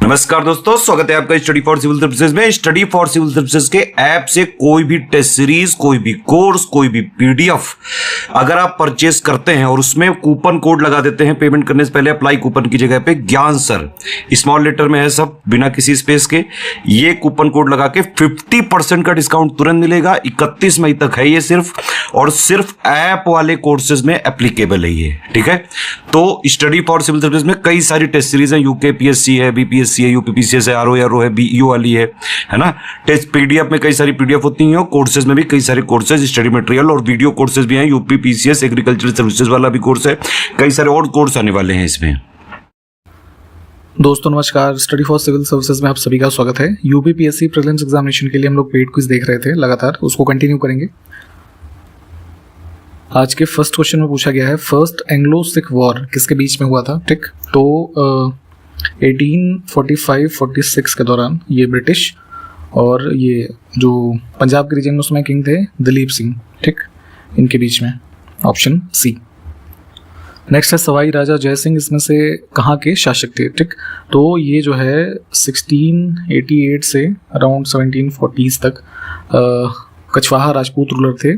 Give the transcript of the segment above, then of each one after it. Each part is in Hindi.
नमस्कार दोस्तों, स्वागत है आपका स्टडी फॉर सिविल सर्विसेज में। स्टडी फॉर सिविल सर्विसेज के ऐप से कोई भी टेस्ट सीरीज, कोई भी कोर्स, कोई भी पीडीएफ अगर आप परचेस करते हैं और उसमें कूपन कोड लगा देते हैं पेमेंट करने से पहले, अप्लाई कूपन की जगह पे ज्ञान सर स्मॉल लेटर में है सब, बिना किसी स्पेस के, ये कूपन कोड लगा के 50% का डिस्काउंट तुरंत मिलेगा। 31 मई तक है ये सिर्फ, और सिर्फ ऐप वाले कोर्सेज में एप्लीकेबल है ये, ठीक है। तो स्टडी फॉर सिविल सर्विस में कई सारी टेस्ट सीरीज है, यूके पीएससी है, बीपीएससी है, यूपीपीसीएस है, आरओ है, बीईओ वाली है ना। टेस्ट पीडीएफ में कई सारी पीडीएफ होती हैं, कोर्सेज में भी कई सारे कोर्सेज, स्टडी मटेरियल और वीडियो कोर्सेज भी हैं। यूपी पीसीएस एग्रीकल्चरल सर्विसेज वाला भी कोर्स है, कई सारे और कोर्स आने वाले हैं इसमें। दोस्तों नमस्कार, स्टडी फॉर सिविल सर्विसेज में आप सभी का स्वागत है। यूपीपीएससी प्रीलिम्स एग्जामिनेशन के लिए हम लोग पेड क्विज देख रहे थे लगातार, उसको कंटिन्यू करेंगे। आज के फर्स्ट क्वेश्चन में पूछा गया है, फर्स्ट एंग्लो सिख वॉर किसके बीच में हुआ था, ठीक। तो 1845-46 के दौरान ये ब्रिटिश और ये जो पंजाब के रीजन में उसमें किंग थे दलीप सिंह, ठीक, इनके बीच में, ऑप्शन सी। नेक्स्ट है सवाई राजा जय सिंह, इसमें से कहाँ के शासक थे, ठीक। तो ये जो है 1688 से अराउंड 1740s तक कछवाहा राजपूत रूलर थे।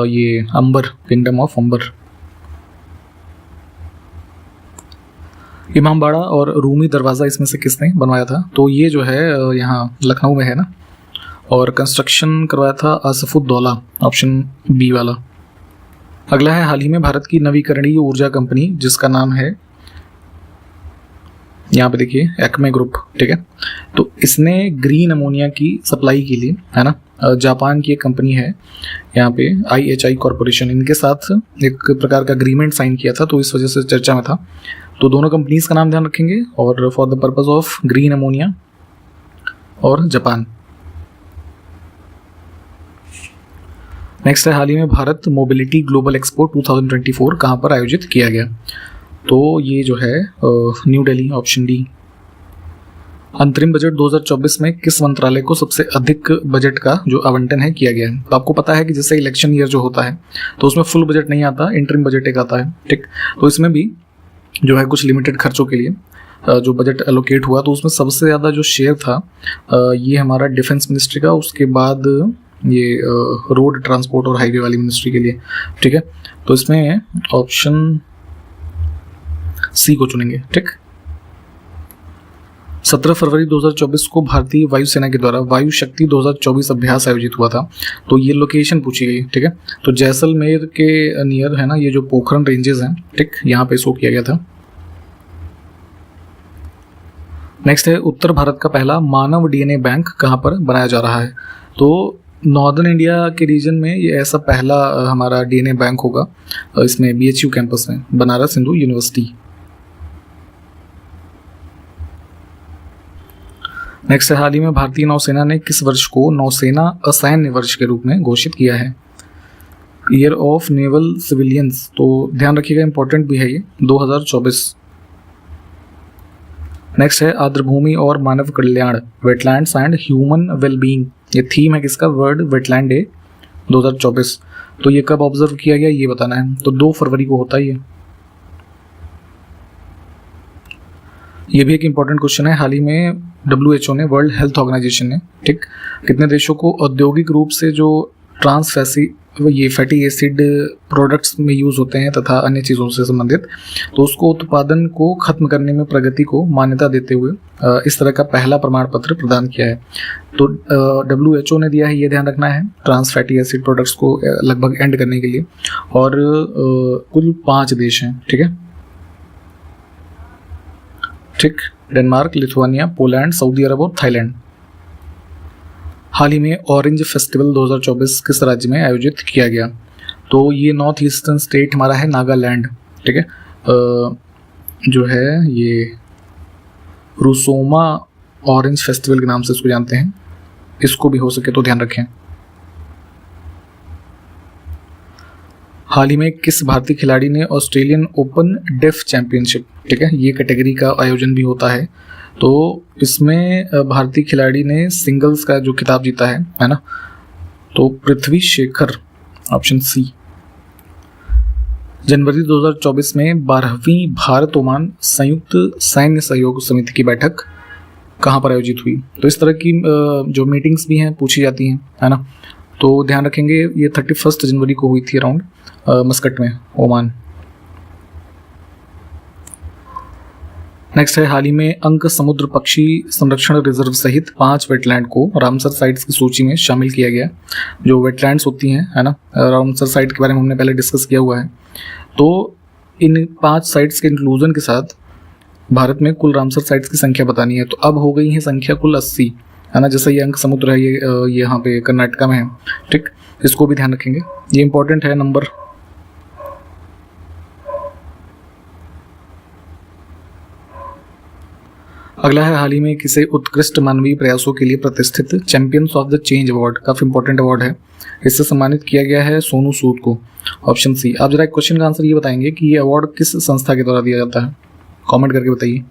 ये अंबर, किंगडम ऑफ अंबर। इमामबाड़ा और रूमी दरवाज़ा इसमें से किसने बनवाया था, तो ये जो है यहाँ लखनऊ में है ना, और कंस्ट्रक्शन करवाया था आसफुद्दौला, ऑप्शन बी वाला। अगला है हाल ही में भारत की नवीकरणीय ऊर्जा कंपनी जिसका नाम है, यहाँ पे देखिए, एक्मे ग्रुप, ठीक है। तो इसने ग्रीन अमोनिया की सप्लाई के लिए, है ना, जापान की एक कंपनी है यहाँ पे IHI कॉरपोरेशन, इनके साथ एक प्रकार का अग्रीमेंट साइन किया था, तो इस वजह से चर्चा में था। तो दोनों कंपनीज का नाम ध्यान रखेंगे, और for the purpose of green ammonia और जापान। नेक्स्ट है हाल ही में भारत मोबिलिटी ग्लोबल एक्सपो 2024 कहाँ पर आयोजित किया गया, तो ये जो है न्यू दिल्ली, ऑप्शन डी। अंतरिम बजट 2024 में किस मंत्रालय को सबसे अधिक बजट का जो आवंटन है किया गया है। तो आपको पता है कि जैसे इलेक्शन ईयर जो होता है तो उसमें फुल बजट नहीं आता, इंटरिम बजट एक आता है, ठीक। तो इसमें भी जो है कुछ लिमिटेड खर्चों के लिए जो बजट एलोकेट हुआ, तो उसमें सबसे ज़्यादा जो शेयर था ये हमारा डिफेंस मिनिस्ट्री का, उसके बाद ये रोड ट्रांसपोर्ट और हाईवे वाली मिनिस्ट्री के लिए, ठीक है। तो इसमें ऑप्शन सी को चुनेंगे, ठीक। 17 फरवरी 2024 को भारतीय वायुसेना के द्वारा वायु शक्ति 2024 अभ्यास आयोजित हुआ था, तो ये लोकेशन पूछी गई, ठीक है। तो जैसलमेर के नियर है ना, ये जो पोखरण रेंजेस हैं, ठीक, यहाँ पे शो किया गया था। नेक्स्ट है उत्तर भारत का पहला मानव DNA बैंक कहाँ पर बनाया जा रहा है, तो नॉर्दर्न इंडिया के रीजन में ये ऐसा पहला हमारा DNA बैंक होगा, इसमें BHU कैंपस में, बनारस हिंदू यूनिवर्सिटी। नेक्स्ट है हाल ही में भारतीय नौसेना ने किस वर्ष को नौसेना असैन्य वर्ष के रूप में घोषित किया है, ईयर ऑफ नेवल सिविलियंस। तो ध्यान रखिएगा, इंपॉर्टेंट भी है ये, 2024। नेक्स्ट है आर्द्रभूमि और मानव कल्याण, वेटलैंड्स एंड ह्यूमन वेलबींग, ये थीम है किसका, वर्ल्ड वेटलैंड डे 2024। तो ये कब ऑब्जर्व किया गया ये बताना है, तो 2 फरवरी को होता है ये भी एक इंपॉर्टेंट क्वेश्चन है। हाल ही में WHO ने, वर्ल्ड हेल्थ ऑर्गेनाइजेशन ने, ठीक, कितने देशों को औद्योगिक रूप से जो ये फैटी एसिड प्रोडक्ट्स में यूज़ होते हैं तथा अन्य चीज़ों से संबंधित, तो उसको उत्पादन को खत्म करने में प्रगति को मान्यता देते हुए इस तरह का पहला प्रमाण पत्र प्रदान किया है। तो WHO ने दिया है, ये ध्यान रखना है, ट्रांस फैटी एसिड प्रोडक्ट्स को लगभग एंड करने के लिए, और कुल 5 देश हैं, ठीक है, ठीक, डेनमार्क, लिथुआनिया, पोलैंड, सऊदी अरब और थाईलैंड। हाल ही में ऑरेंज फेस्टिवल 2024 किस राज्य में आयोजित किया गया, तो ये नॉर्थ ईस्टर्न स्टेट हमारा है नागालैंड, ठीक है। जो है ये रुसोमा ऑरेंज फेस्टिवल के नाम से इसको जानते हैं, इसको भी हो सके तो ध्यान रखें। हाल ही में किस भारतीय खिलाड़ी ने ऑस्ट्रेलियन ओपन डेफ चैंपियनशिप, ठीक है, ये कैटेगरी का आयोजन भी होता है, तो इसमें भारतीय खिलाड़ी ने सिंगल्स का जो खिताब जीता है ना, तो पृथ्वी शेखर, ऑप्शन सी। जनवरी 2024 में 12वीं भारत ओमान संयुक्त सैन्य सहयोग समिति की बैठक कहाँ पर आयोजित हुई। तो इस तरह की जो मीटिंग्स भी हैं पूछी जाती हैं, है ना। तो ध्यान रखेंगे ये 31 जनवरी को हुई थी अराउंड मस्कट में, ओमान। नेक्स्ट है, हाल ही में अंक समुद्र पक्षी संरक्षण रिजर्व सहित 5 वेटलैंड को रामसर साइट्स की सूची में शामिल किया गया। जो वेटलैंड्स होती हैं, है ना, रामसर साइट के बारे में हमने पहले डिस्कस किया हुआ है। तो इन 5 साइट्स के इंक्लूजन के साथ भारत में कुल रामसर साइट्स की संख्या बतानी है। तो अब हो गई है संख्या कुल 80, है ना। जैसे ये अंक समुद्र है, ये यहाँ पे कर्नाटका में है, ठीक। इसको भी ध्यान रखेंगे, ये इंपॉर्टेंट है नंबर। अगला है, हाल ही में किसे उत्कृष्ट मानवीय प्रयासों के लिए प्रतिष्ठित champions of the change award, काफी इंपॉर्टेंट अवार्ड है, इससे सम्मानित किया गया है सोनू सूद को। Option C. आप जरा एक क्वेश्चन का आंसर ये बताएंगे कि ये अवार्ड किस संस्था के द्वारा दिया जाता है, कमेंट करके बताइए।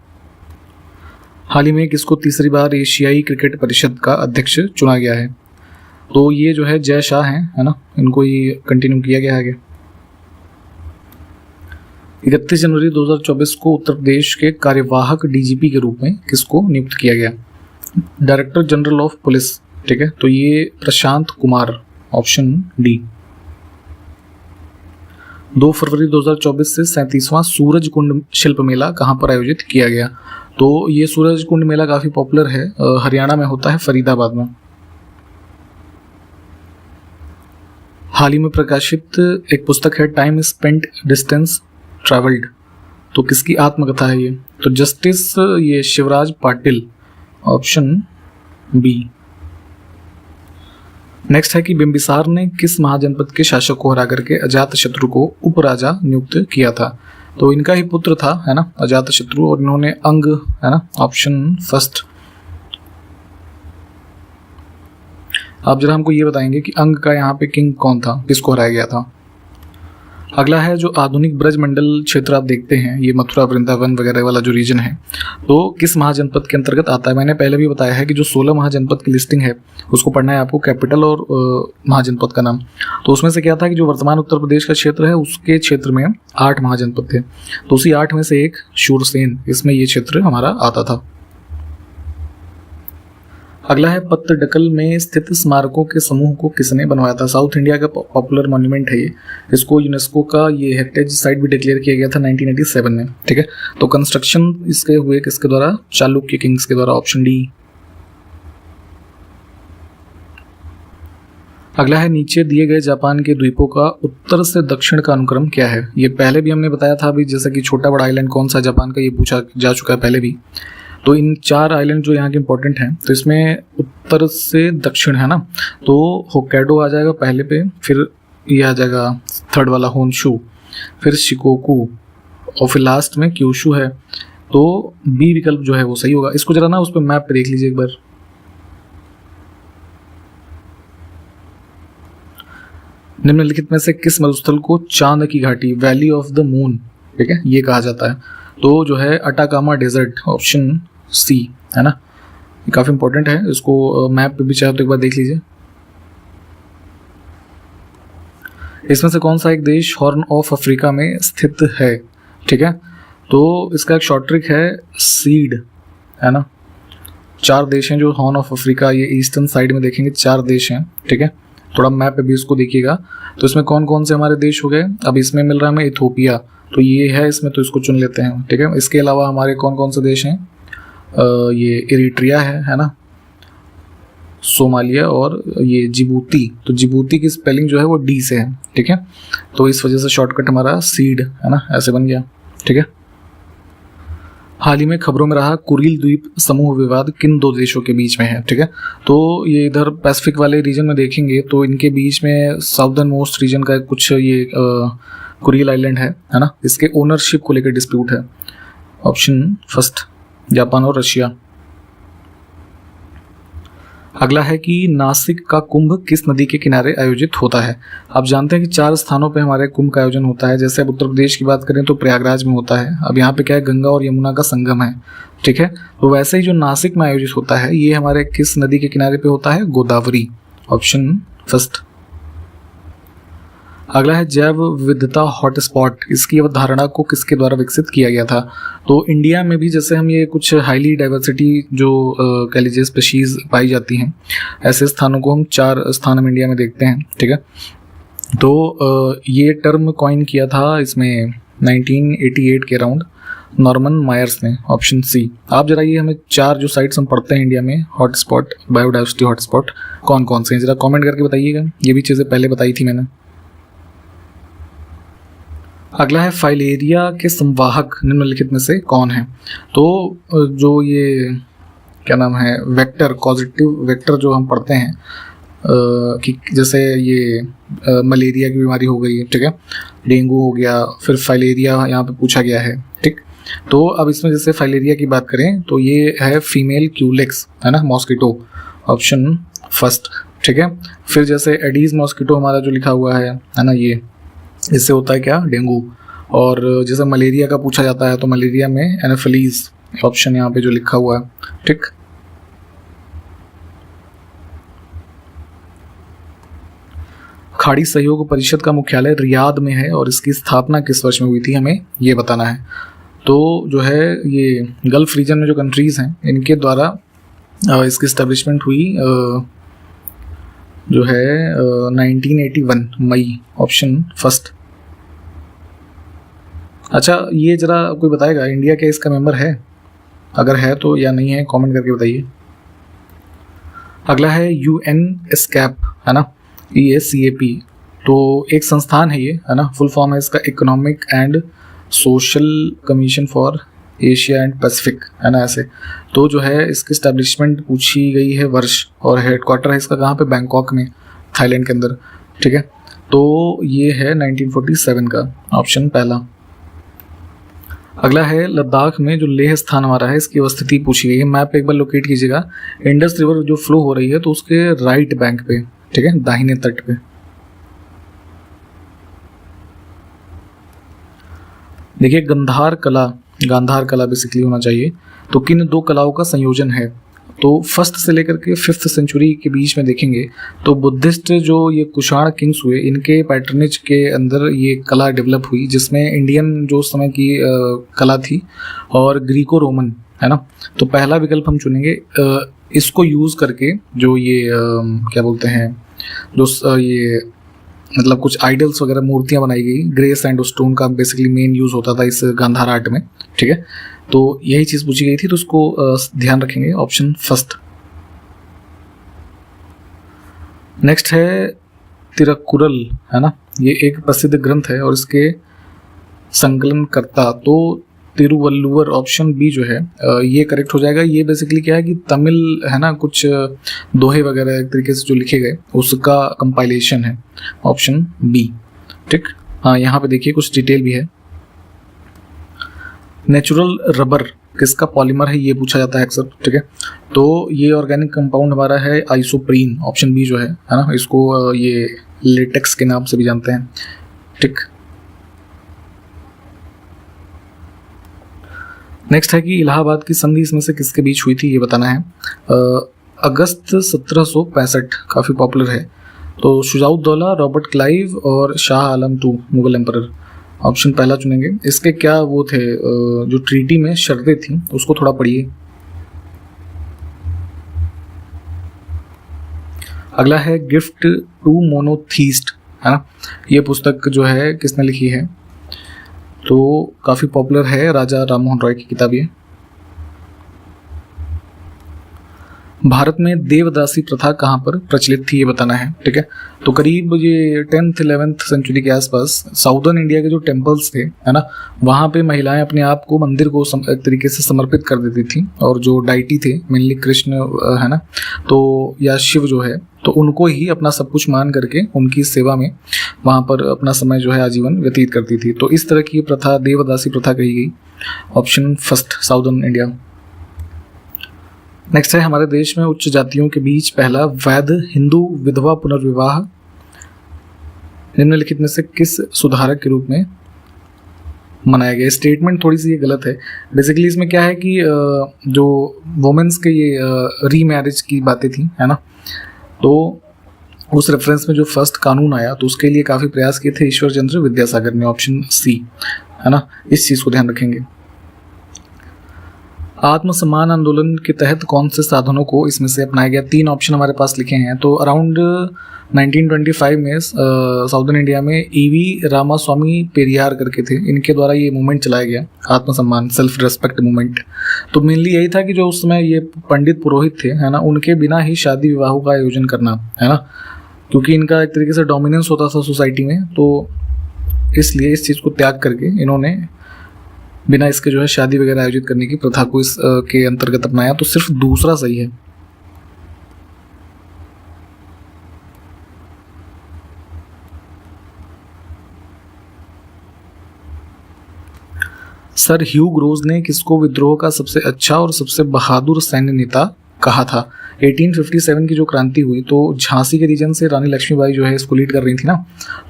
हाल ही में किसको तीसरी बार एशियाई क्रिकेट परिषद का अध्यक्ष चुना गया है। तो ये जो है जय शाह हैं, है ना, इनको ये कंटिन्यू किया गया है आगे। 31 जनवरी 2024 को उत्तर प्रदेश के कार्यवाहक डीजीपी के रूप में किसको नियुक्त किया गया। डायरेक्टर जनरल ऑफ पुलिस, ठीक है। तो ये प्रशांत कुमार, ऑप्शन डी। 2 फरवरी 2024 से 37वां सूरज कुंड शिल्प मेला कहाँ पर आयोजित किया गया। तो ये सूरज कुंड मेला काफी पॉपुलर है, हरियाणा में होता है, फरीदाबाद में। हाल ही में प्रकाशित एक पुस्तक है टाइम स्पेंट डिस्टेंस ट्रैवल्ड, तो किसकी आत्मकथा है ये। तो जस्टिस ये Shivraj Patil, option B. Next है कि बिंबिसार ने किस महाजनपद के शासक को हरा करके अजातशत्रु को उपराजा नियुक्त किया था। तो इनका ही पुत्र था, है ना, अजातशत्रु, और इन्होंने अंग, है ना, ऑप्शन फर्स्ट। आप जरा हमको ये बताएंगे कि अंग का यहाँ पे किंग कौन था, किसको हराया गया था। अगला है, जो आधुनिक ब्रज मंडल क्षेत्र आप देखते हैं, ये मथुरा वृंदावन वगैरह वाला जो रीजन है, तो किस महाजनपद के अंतर्गत आता है। मैंने पहले भी बताया है कि जो 16 महाजनपद की लिस्टिंग है उसको पढ़ना है आपको, कैपिटल और महाजनपद का नाम। तो उसमें से क्या था कि जो वर्तमान उत्तर प्रदेश का क्षेत्र है उसके क्षेत्र में 8 महाजनपद थे, तो उसी 8 में से एक शूरसेन, इसमें ये क्षेत्र हमारा आता था। अगला है, पत्तडकल में स्थित स्मारकों के समूह को किसने बनवाया था। साउथ इंडिया का पॉपुलर मॉन्यूमेंट है ये, इसको यूनेस्को का ये हेरिटेज साइट भी डिक्लेयर किया गया था 1987 में, ठीक है। तो कंस्ट्रक्शन इसके हुए किसके द्वारा, चालुक्य किंग्स के द्वारा, ऑप्शन डी। अगला है, नीचे दिए गए जापान के द्वीपों का उत्तर से दक्षिण का अनुक्रम क्या है। ये पहले भी हमने बताया था अभी, जैसा कि छोटा बड़ा आइलैंड कौन सा जापान का, ये पूछा जा चुका है पहले भी। तो इन 4 आइलैंड जो यहाँ के इंपॉर्टेंट हैं, तो इसमें उत्तर से दक्षिण, है ना, तो होक्काइडो आ जाएगा पहले पे, फिर ये आ जाएगा थर्ड वाला होन्शु, फिर शिकोकू, और फिर लास्ट में क्यूशु है। तो बी विकल्प जो है वो सही होगा। इसको जरा ना उस पर मैप पे देख लीजिए एक बार। निम्नलिखित में से किस मरुस्थल को चांद की घाटी, वैली ऑफ द मून, ठीक है, ये कहा जाता है। तो जो है अटाकामा डेजर्ट, ऑप्शन सी, है ना, ये काफी इंपॉर्टेंट है, इसको मैप पे भी चाहे तो एक बार देख लीजिए। इसमें से कौन सा एक देश हॉर्न ऑफ अफ्रीका में स्थित है, ठीक है। तो इसका एक शॉर्ट ट्रिक है सीड, है ना। 4 देश हैं जो हॉर्न ऑफ अफ्रीका, ये ईस्टर्न साइड में देखेंगे 4 देश हैं, ठीक है। थोड़ा मैप पे भी इसको देखिएगा। तो इसमें कौन कौन से हमारे देश हो गए। अब इसमें मिल रहा है हमें इथोपिया, तो ये है इसमें, तो इसको चुन लेते हैं, ठीक है। इसके अलावा हमारे कौन कौन से देश हैं, ये इरिट्रिया है ना, सोमालिया और ये जिबूती। तो जिबूती की स्पेलिंग जो है वो डी से है, ठीक है। तो इस वजह से शॉर्टकट हमारा सीड, है ना, ऐसे बन गया, ठीक है। हाल ही में खबरों में रहा कुरिल द्वीप समूह विवाद किन 2 देशों के बीच में है, ठीक है। तो ये इधर पैसिफिक वाले रीजन में देखेंगे तो इनके बीच में साउदर्न मोस्ट रीजन का कुछ ये कुरिल आइलैंड है ना, इसके ओनरशिप को लेकर डिस्प्यूट है। ऑप्शन फर्स्ट, जापान और रशिया। अगला है कि नासिक का कुंभ किस नदी के किनारे आयोजित होता है। आप जानते हैं कि 4 स्थानों पे हमारे कुंभ का आयोजन होता है। जैसे अब उत्तर प्रदेश की बात करें तो प्रयागराज में होता है। अब यहाँ पे क्या है, गंगा और यमुना का संगम है, ठीक है। तो वैसे ही जो नासिक में आयोजित होता है ये हमारे किस नदी के किनारे पे होता है, गोदावरी, ऑप्शन फर्स्ट। अगला है जैव विविधता हॉटस्पॉट, इसकी अवधारणा को किसके द्वारा विकसित किया गया था? तो इंडिया में भी जैसे हम ये कुछ हाईली डाइवर्सिटी जो कह लीजिए स्पीशीज़ पाई जाती हैं, ऐसे स्थानों को हम 4 स्थान हम इंडिया में देखते हैं, ठीक है। तो ये टर्म कॉइन किया था इसमें 1988 के अराउंड नॉर्मन मायर्स ने, ऑप्शन सी। आप जरा ये हमें 4 जो साइट्स हम पढ़ते हैं इंडिया में हॉटस्पॉट, बायोडाइवर्सिटी हॉटस्पॉट, कौन कौन से हैं जरा कमेंट करके बताइएगा। ये भी चीज़ें पहले बताई थी मैंने। अगला है फाइलेरिया के संवाहक निम्नलिखित में से कौन है? तो जो ये क्या नाम है वेक्टर, कॉजेटिव वेक्टर जो हम पढ़ते हैं कि जैसे ये मलेरिया की बीमारी हो गई, ठीक है, डेंगू हो गया, फिर फाइलेरिया यहाँ पे पूछा गया है, ठीक। तो अब इसमें जैसे फाइलेरिया की बात करें तो ये है फीमेल क्यूलेक्स, है ना, मॉस्किटो, ऑप्शन फर्स्ट, ठीक है। फिर जैसे एडीज मॉस्किटो हमारा जो लिखा हुआ है ना, ये इससे होता है क्या, डेंगू। और जैसे मलेरिया का पूछा जाता है तो मलेरिया में एनाफिलीज, ऑप्शन यहाँ पे जो लिखा हुआ है, ठीक। खाड़ी सहयोग परिषद का मुख्यालय रियाद में है और इसकी स्थापना किस वर्ष में हुई थी, हमें ये बताना है। तो जो है ये गल्फ रीजन में जो कंट्रीज़ हैं इनके द्वारा इसकी इस्टेब्लिशमेंट हुई जो है 1981 मई, ऑप्शन फर्स्ट। अच्छा ये जरा कोई बताएगा इंडिया क्या इसका मेंबर है? अगर है तो या नहीं है कमेंट करके बताइए। अगला है यूएन एस्कैप, है ना, EACAP। तो एक संस्थान है ये, है ना, फुल फॉर्म है इसका economic and social commission for Asia and Pacific, है ना, ऐसे। तो जो है इसकी स्टैब्लिशमेंट पूछी गई है वर्ष, और हेडक्वार्टर है इसका कहाँ पे, बैंकॉक में, थाईलैंड के अंदर, ठीक है। तो ये है 1947 का, ऑप्शन पहला। अगला है लद्दाख में जो लेह स्थान हमारा है इसकी अवस्थिति पूछी गई है। मैप पे एक बार लोकेट कीजिएगा। इंडस रिवर जो फ्लो हो रही है तो उसके राइट बैंक पे, ठीक है, दाहिने तट पे। देखिए गांधार कला बेसिकली होना चाहिए। तो किन 2 कलाओं का संयोजन है? तो फर्स्ट से लेकर के 5th सेंचुरी के बीच में देखेंगे तो बुद्धिस्ट जो ये कुषाण किंग्स हुए इनके पैटर्नेज के अंदर ये कला डेवलप हुई, जिसमें इंडियन जो समय की कला थी और ग्रीको रोमन, है ना। तो पहला विकल्प हम चुनेंगे। इसको यूज़ करके जो ये क्या बोलते हैं, जो ये मतलब कुछ आइडल्स वगैरह मूर्तियाँ बनाई गई, ग्रे सैंड स्टोन का बेसिकली मेन यूज़ होता था इस गांधार आर्ट में, ठीक है। तो यही चीज़ पूछी गई थी, तो उसको ध्यान रखेंगे, ऑप्शन फर्स्ट। नेक्स्ट है तिरुकुरल, है ना, ये एक प्रसिद्ध ग्रंथ है और इसके संकलनकर्ता तो तिरुवल्लुवर, ऑप्शन बी जो है ये करेक्ट हो जाएगा। ये बेसिकली क्या है कि तमिल, है ना, कुछ दोहे वगैरह एक तरीके से जो लिखे गए उसका कंपाइलेशन है, ऑप्शन बी, ठीक। हाँ यहाँ पे देखिए कुछ डिटेल भी है। नेचुरल रबर किसका पॉलीमर है ये पूछा जाता है अक्सर, ठीक है। तो ये ऑर्गेनिक कंपाउंड हमारा है आइसोप्रीन, ऑप्शन बी जो है ना, इसको ये लेटेक्स के नाम से भी जानते हैं, ठीक। नेक्स्ट है कि इलाहाबाद की संधि इसमें से किसके बीच हुई थी ये बताना है। अगस्त 1765 काफ़ी पॉपुलर है। तो शुजाउद्दौला, रॉबर्ट क्लाइव और Shah Alam II Mughal emperor, option पहला चुनेंगे। इसके क्या वो थे जो ट्रीटी में शर्तें थी उसको थोड़ा पढ़िए। अगला है गिफ्ट टू मोनोथीस्ट, है ना, ये पुस्तक जो है किसने लिखी है? तो काफ़ी पॉपुलर है, राजा राम मोहन रॉय की किताब ये। भारत में देवदासी प्रथा कहाँ पर प्रचलित थी ये बताना है, ठीक है। तो करीब ये 10th 11th सेंचुरी के आसपास साउदर्न इंडिया के जो टेम्पल्स थे, है ना, वहाँ पे महिलाएं अपने आप को मंदिर को एक तरीके से समर्पित कर देती थी, और जो डाइटी थे मेनली कृष्ण, है ना, तो या शिव जो है, तो उनको ही अपना सब कुछ मान करके उनकी सेवा में वहाँ पर अपना समय जो है आजीवन व्यतीत करती थी। तो इस तरह की प्रथा देवदासी प्रथा कही गई, option first southern India. Next है हमारे देश में उच्च जातियों के बीच पहला वैध हिंदू विधवा पुनर्विवाह निम्नलिखित में से किस सुधारक के रूप में मनाया गया? स्टेटमेंट थोड़ी सी ये गलत है। बेसिकली इसमें क्या है कि जो वुमेन्स के ये रीमैरिज की बातें थी, है ना, तो उस रेफरेंस में जो फर्स्ट कानून आया तो उसके लिए काफ़ी प्रयास किए थे ईश्वर चंद्र विद्यासागर ने, ऑप्शन सी, है ना, इस चीज़ को ध्यान रखेंगे। आत्मसम्मान आंदोलन के तहत कौन से साधनों को इसमें से अपनाया गया? 3 ऑप्शन हमारे पास लिखे हैं। तो अराउंड 1925 में साउदर्न इंडिया में ईवी रामास्वामी पेरियार करके थे, इनके द्वारा ये मूवमेंट चलाया गया, आत्मसम्मान, सेल्फ रेस्पेक्ट मूवमेंट। तो मेनली यही था कि जो उस समय ये पंडित पुरोहित थे, है ना, उनके बिना ही शादी विवाहों का आयोजन करना, है ना, क्योंकि इनका एक तरीके से डोमिनेंस होता था सोसाइटी में, तो इसलिए इस चीज़ को त्याग करके इन्होंने बिना इसके जो है शादी वगैरह आयोजित करने की प्रथा को इस के अंतर्गत अपनाया। तो सिर्फ दूसरा सही है। सर ह्यू ग्रोज ने किसको विद्रोह का सबसे अच्छा और सबसे बहादुर सैन्य नेता कहा था? 1857 की जो क्रांति हुई तो झांसी के रीजन से रानी लक्ष्मीबाई जो है इसको लीड कर रही थी ना,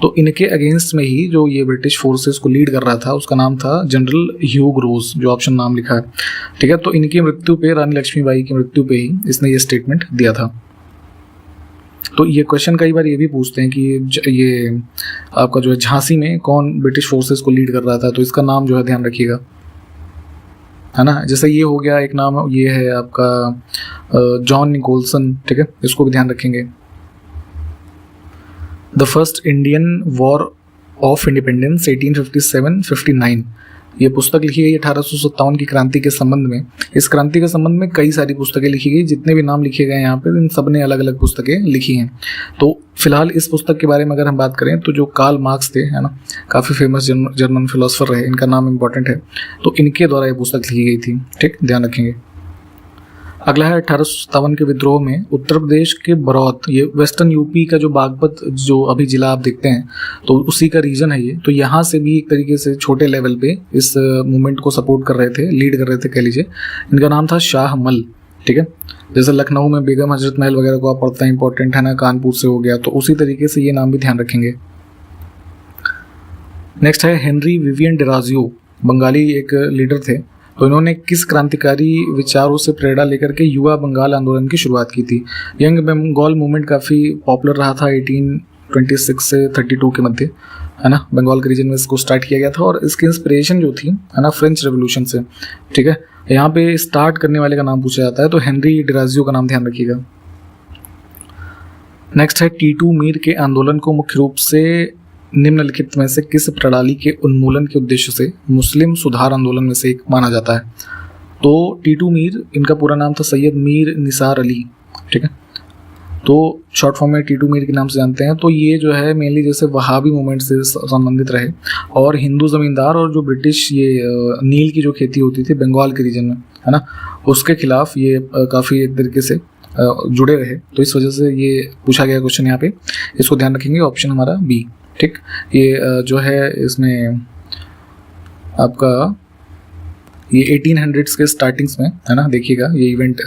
तो इनके अगेंस्ट में ही जो ये ब्रिटिश फोर्सेस को लीड कर रहा था उसका नाम था जनरल ह्यू ग्रोज, जो ऑप्शन नाम लिखा है, ठीक है। तो इनकी मृत्यु पे, रानी लक्ष्मीबाई की मृत्यु पे ही इसने ये स्टेटमेंट दिया था। तो ये क्वेश्चन कई बार ये भी पूछते हैं कि ये आपका जो है झांसी में कौन ब्रिटिश फोर्सेस को लीड कर रहा था, तो इसका नाम जो है ध्यान रखिएगा, है ना। जैसे ये हो गया एक नाम, ये है आपका जॉन निकोलसन, ठीक है, इसको भी ध्यान रखेंगे। The first Indian war of independence 1857-59, ये पुस्तक लिखी गई 1857 की क्रांति के संबंध में। इस क्रांति के संबंध में कई सारी पुस्तकें लिखी गई, जितने भी नाम लिखे गए यहाँ पे इन सब ने अलग अलग पुस्तकें लिखी हैं। तो फिलहाल इस पुस्तक के बारे में अगर हम बात करें तो जो कार्ल मार्क्स थे, है ना, काफ़ी फेमस जर्मन फिलोसोफर रहे, इनका नाम इंपॉर्टेंट है, तो इनके द्वारा ये पुस्तक लिखी गई थी, ठीक, ध्यान रखेंगे। अगला है 1857 के विद्रोह में उत्तर प्रदेश के बरौत, ये वेस्टर्न यूपी का जो बागपत जो अभी जिला आप देखते हैं तो उसी का रीजन है ये। तो यहाँ से भी एक तरीके से छोटे लेवल पे इस मूवमेंट को सपोर्ट कर रहे थे, लीड कर रहे थे कह लीजिए। इनका नाम था शाह मल, ठीक है। जैसे लखनऊ में बेगम हजरत महल वगैरह को आप पढ़ते हैं, इंपॉर्टेंट है ना, कानपुर से हो गया, तो उसी तरीके से ये नाम भी ध्यान रखेंगे। नेक्स्ट है हेनरी विवियन डिराजियो, बंगाली एक लीडर थे। तो इन्होंने किस क्रांतिकारी विचारों से प्रेरणा लेकर के युवा बंगाल आंदोलन की शुरुआत की थी? यंग बंगाल मूवमेंट काफ़ी पॉपुलर रहा था 1826 से 32 के मध्य, है ना, बंगाल के रीजन में इसको स्टार्ट किया गया था और इसकी इंस्पिरेशन जो थी, है ना, फ्रेंच रेवोल्यूशन से, ठीक है। यहाँ पे स्टार्ट करने वाले का नाम पूछा जाता है, तो हेनरी डिराजियो का नाम ध्यान रखिएगा। नेक्स्ट है टीटू मीर के आंदोलन को मुख्य रूप से निम्नलिखित में से किस प्रणाली के उन्मूलन के उद्देश्य से मुस्लिम सुधार आंदोलन में से एक माना जाता है? तो टीटू मीर, इनका पूरा नाम था सैयद मीर निसार अली, ठीक है, तो शॉर्ट फॉर्म में टीटू मीर के नाम से जानते हैं। तो ये जो है मेनली जैसे वहाबी मूवमेंट से संबंधित रहे और हिंदू जमींदार और जो ब्रिटिश ये नील की जो खेती होती थी बंगाल के रीजन में, है ना, उसके खिलाफ ये काफ़ी एक तरीके से जुड़े रहे। तो इस वजह से ये पूछा गया क्वेश्चन यहाँ पे, इसको ध्यान रखेंगे, ऑप्शन हमारा बी, ठीक। ये जो है इसमें आपका ये 1800s के स्टार्टिंग्स में, है ना, देखिएगा ये इवेंट